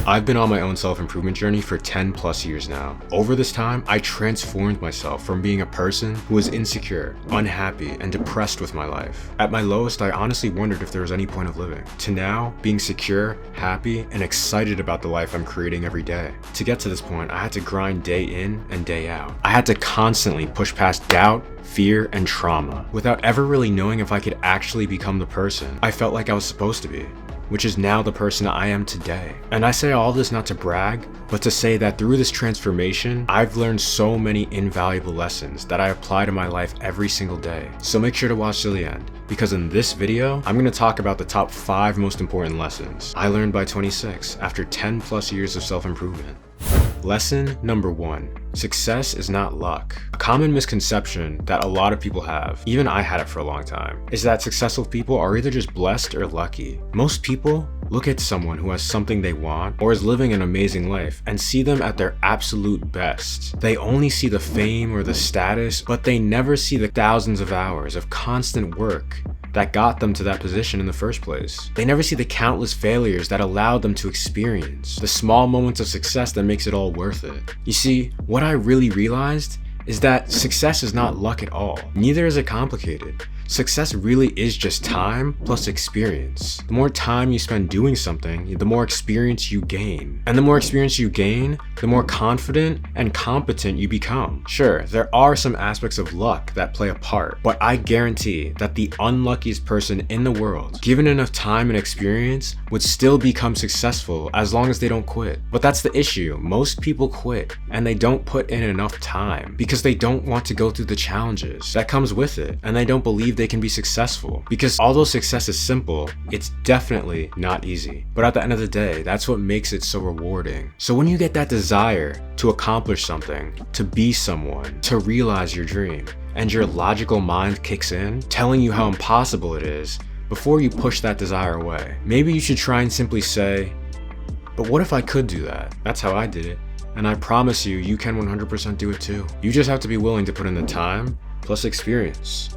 I've been on my own self-improvement journey for 10 plus years now. Over this time, I transformed myself from being a person who was insecure, unhappy, and depressed with my life. At my lowest, I honestly wondered if there was any point of living, to now being secure, happy, and excited about the life I'm creating every day. To get to this point, I had to grind day in and day out. I had to constantly push past doubt, fear, and trauma without ever really knowing if I could actually become the person I felt like I was supposed to be, which is now the person I am today. And I say all this not to brag, but to say that through this transformation, I've learned so many invaluable lessons that I apply to my life every single day. So make sure to watch till the end, because in this video, I'm going to talk about the top 5 most important lessons I learned by 26 after 10 plus years of self-improvement. Lesson number 1. Success is not luck. A common misconception that a lot of people have, even I had it for a long time, is that successful people are either just blessed or lucky. Most people look at someone who has something they want or is living an amazing life and see them at their absolute best. They only see the fame or the status, but they never see the thousands of hours of constant work that got them to that position in the first place. They never see the countless failures that allowed them to experience the small moments of success that makes it all worth it. You see, what I really realized is that success is not luck at all. Neither is it complicated. Success really is just time plus experience. The more time you spend doing something, the more experience you gain. And the more experience you gain, the more confident and competent you become. Sure, there are some aspects of luck that play a part, but I guarantee that the unluckiest person in the world, given enough time and experience, would still become successful as long as they don't quit. But that's the issue. Most people quit and they don't put in enough time because they don't want to go through the challenges that comes with it, and they don't believe they can be successful. Because although success is simple, it's definitely not easy. But at the end of the day, that's what makes it so rewarding. So when you get that desire to accomplish something, to be someone, to realize your dream, and your logical mind kicks in, telling you how impossible it is, before you push that desire away, maybe you should try and simply say, but what if I could do that? That's how I did it. And I promise you, you can 100% do it too. You just have to be willing to put in the time plus experience.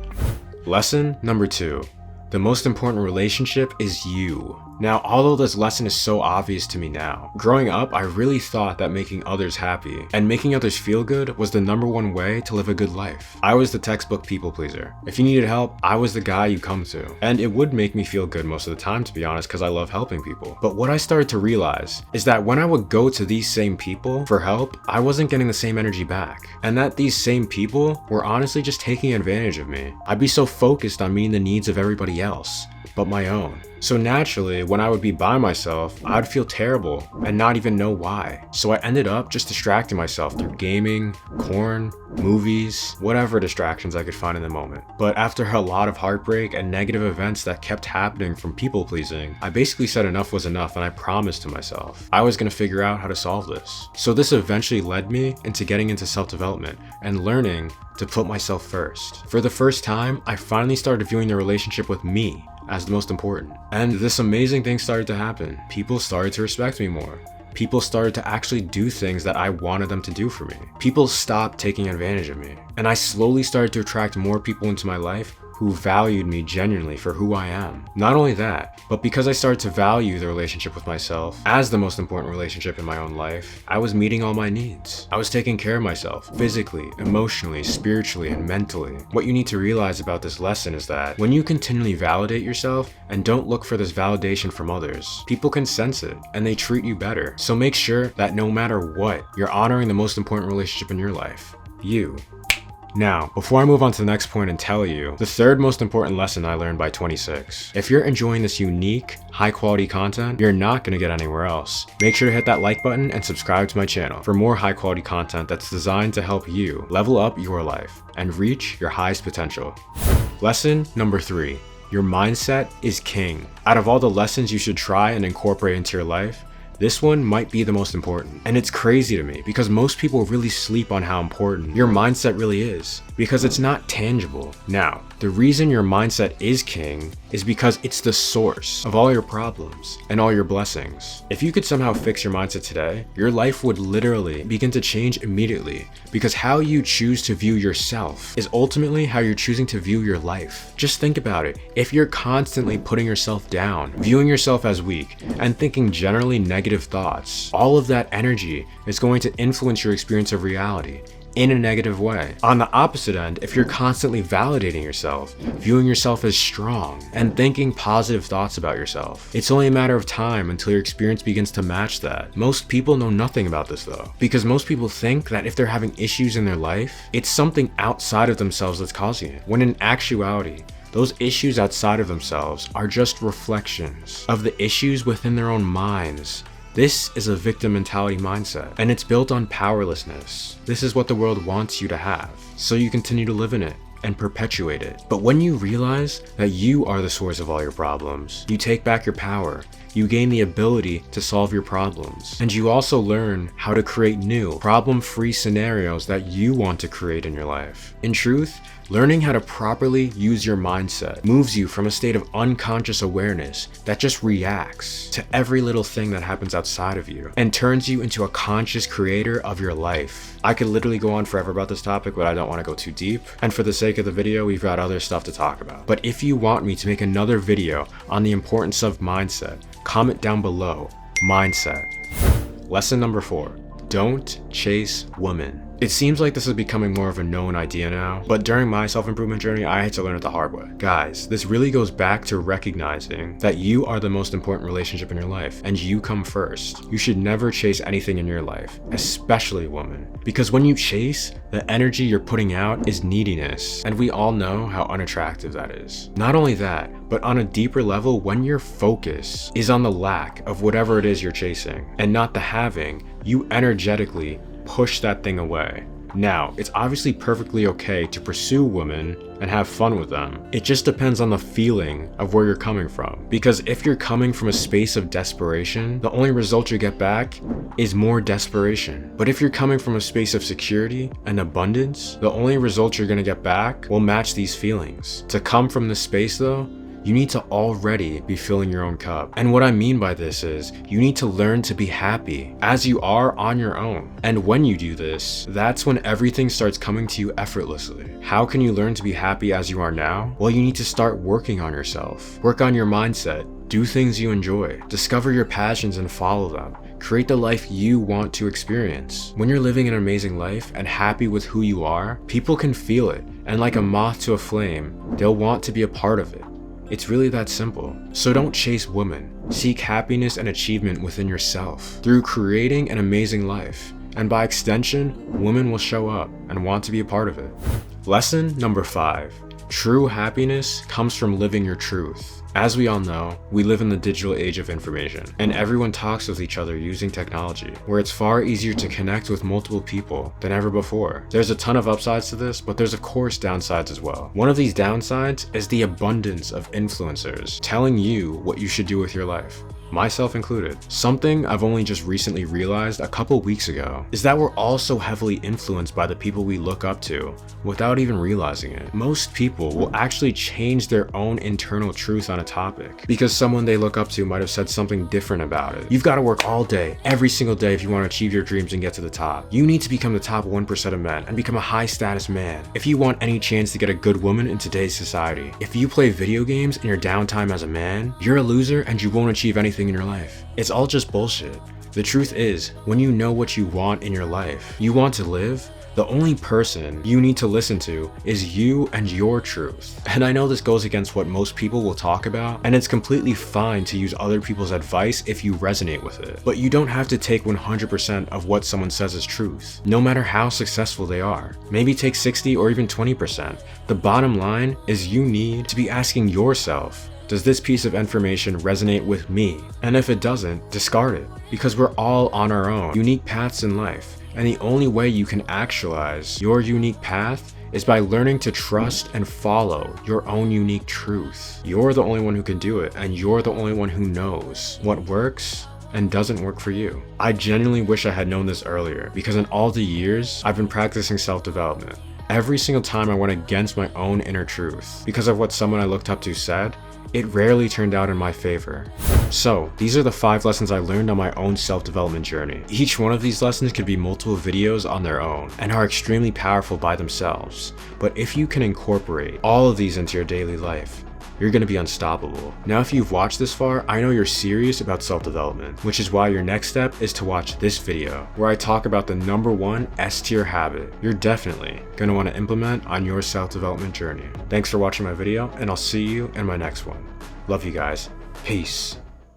Lesson number 2. The most important relationship is you. Now, although this lesson is so obvious to me now, growing up, I really thought that making others happy and making others feel good was the #1 way to live a good life. I was the textbook people pleaser. If you needed help, I was the guy you come to. And it would make me feel good most of the time, to be honest, because I love helping people. But what I started to realize is that when I would go to these same people for help, I wasn't getting the same energy back. And that these same people were honestly just taking advantage of me. I'd be so focused on meeting the needs of everybody else, but my own. So naturally, when I would be by myself, I'd feel terrible and not even know why. So I ended up just distracting myself through gaming, porn, movies, whatever distractions I could find in the moment. But after a lot of heartbreak and negative events that kept happening from people pleasing, I basically said enough was enough, and I promised to myself I was going to figure out how to solve this. So this eventually led me into getting into self-development and learning to put myself first. For the first time, I finally started viewing the relationship with me as the most important. And this amazing thing started to happen. People started to respect me more. People started to actually do things that I wanted them to do for me. People stopped taking advantage of me. And I slowly started to attract more people into my life who valued me genuinely for who I am. Not only that, but because I started to value the relationship with myself as the most important relationship in my own life, I was meeting all my needs. I was taking care of myself physically, emotionally, spiritually, and mentally. What you need to realize about this lesson is that when you continually validate yourself and don't look for this validation from others, people can sense it and they treat you better. So make sure that no matter what, you're honoring the most important relationship in your life, you. Now, before I move on to the next point and tell you the 3rd most important lesson I learned by 26, if you're enjoying this unique, high quality content, you're not going to get anywhere else. Make sure to hit that like button and subscribe to my channel for more high quality content that's designed to help you level up your life and reach your highest potential. Lesson number 3. Your mindset is king. Out of all the lessons you should try and incorporate into your life, this one might be the most important. And it's crazy to me because most people really sleep on how important your mindset really is, because it's not tangible. Now, the reason your mindset is king is because it's the source of all your problems and all your blessings. If you could somehow fix your mindset today, your life would literally begin to change immediately, because how you choose to view yourself is ultimately how you're choosing to view your life. Just think about it. If you're constantly putting yourself down, viewing yourself as weak, and thinking generally negative negative thoughts, all of that energy is going to influence your experience of reality in a negative way. On the opposite end, if you're constantly validating yourself, viewing yourself as strong, and thinking positive thoughts about yourself, it's only a matter of time until your experience begins to match that. Most people know nothing about this though, because most people think that if they're having issues in their life, it's something outside of themselves that's causing it, when in actuality, those issues outside of themselves are just reflections of the issues within their own minds. This is a victim mentality mindset, and it's built on powerlessness. This is what the world wants you to have, so you continue to live in it and perpetuate it. But when you realize that you are the source of all your problems, you take back your power, you gain the ability to solve your problems, and you also learn how to create new, problem-free scenarios that you want to create in your life. In truth, learning how to properly use your mindset moves you from a state of unconscious awareness that just reacts to every little thing that happens outside of you and turns you into a conscious creator of your life. I could literally go on forever about this topic, but I don't want to go too deep. And for the sake of the video, we've got other stuff to talk about. But if you want me to make another video on the importance of mindset, comment down below, mindset. Lesson number 4, don't chase women. It seems like this is becoming more of a known idea now, but during my self-improvement journey, I had to learn it the hard way. Guys, this really goes back to recognizing that you are the most important relationship in your life, and you come first. You should never chase anything in your life, especially a woman, because when you chase, the energy you're putting out is neediness, and we all know how unattractive that is. Not only that, but on a deeper level, when your focus is on the lack of whatever it is you're chasing, and not the having, you energetically push that thing away. Now, it's obviously perfectly okay to pursue women and have fun with them. It just depends on the feeling of where you're coming from. Because if you're coming from a space of desperation, the only result you get back is more desperation. But if you're coming from a space of security and abundance, the only result you're gonna get back will match these feelings. To come from this space though, you need to already be filling your own cup. And what I mean by this is, you need to learn to be happy as you are on your own. And when you do this, that's when everything starts coming to you effortlessly. How can you learn to be happy as you are now? Well, you need to start working on yourself. Work on your mindset. Do things you enjoy. Discover your passions and follow them. Create the life you want to experience. When you're living an amazing life and happy with who you are, people can feel it. And like a moth to a flame, they'll want to be a part of it. It's really that simple. So don't chase women. Seek happiness and achievement within yourself through creating an amazing life. And by extension, women will show up and want to be a part of it. Lesson number 5. True happiness comes from living your truth. As we all know, we live in the digital age of information, and everyone talks with each other using technology, where it's far easier to connect with multiple people than ever before. There's a ton of upsides to this, but there's of course downsides as well. One of these downsides is the abundance of influencers telling you what you should do with your life. Myself included. Something I've only just recently realized a couple weeks ago is that we're all so heavily influenced by the people we look up to without even realizing it. Most people will actually change their own internal truth on a topic because someone they look up to might have said something different about it. You've got to work all day, every single day if you want to achieve your dreams and get to the top. You need to become the top 1% of men and become a high status man if you want any chance to get a good woman in today's society. If you play video games in your downtime as a man, you're a loser and you won't achieve anything in your life. It's all just bullshit. The truth is, when you know what you want in your life, you want to live, the only person you need to listen to is you and your truth. And I know this goes against what most people will talk about, and it's completely fine to use other people's advice if you resonate with it. But you don't have to take 100% of what someone says as truth, no matter how successful they are. Maybe take 60 or even 20%. The bottom line is you need to be asking yourself, does this piece of information resonate with me? And if it doesn't, discard it. Because we're all on our own unique paths in life. And the only way you can actualize your unique path is by learning to trust and follow your own unique truth. You're the only one who can do it, and you're the only one who knows what works and doesn't work for you. I genuinely wish I had known this earlier, because in all the years I've been practicing self-development, every single time I went against my own inner truth because of what someone I looked up to said, it rarely turned out in my favor. So, these are the 5 lessons I learned on my own self-development journey. Each one of these lessons could be multiple videos on their own and are extremely powerful by themselves. But if you can incorporate all of these into your daily life, you're gonna be unstoppable. Now, if you've watched this far, I know you're serious about self-development, which is why your next step is to watch this video, where I talk about the #1 S-tier habit you're definitely gonna wanna implement on your self-development journey. Thanks for watching my video, and I'll see you in my next one. Love you guys. Peace.